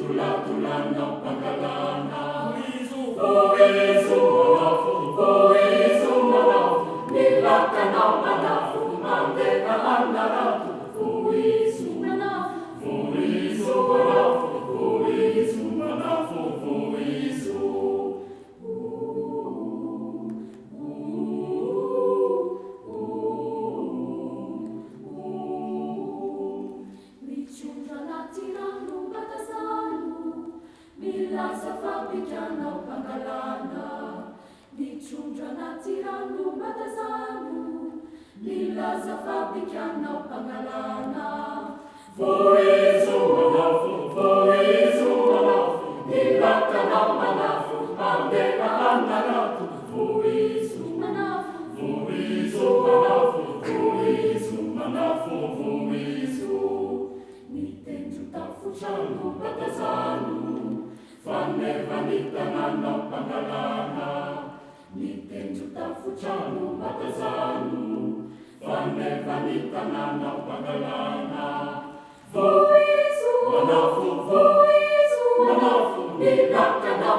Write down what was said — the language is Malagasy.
Tula-tulan ng panggalana. Voizu manafu, voizu manafu, nilaka ng manafu, mandeka ang naratu. Voizu manafu, voizu manafu, voizu manafu, voizu. Mila sa fabrikan ng panggalana, di chundra na tirano batazano. Mila sa fabrikan ng panggalana. Voizu manafu, voizu manafu, nilaka ng manafu, mandeka ang naratu. Voizu manafu, voizu manafu, voizu manafu, voizu. Nitenju tafuchano batazano. Fanne vanitanan ng panggalana, nitenju tafuchano batazano. Fanne vanitanan ng panggalana. Voizu manafu, voizu manafu, nilaka ng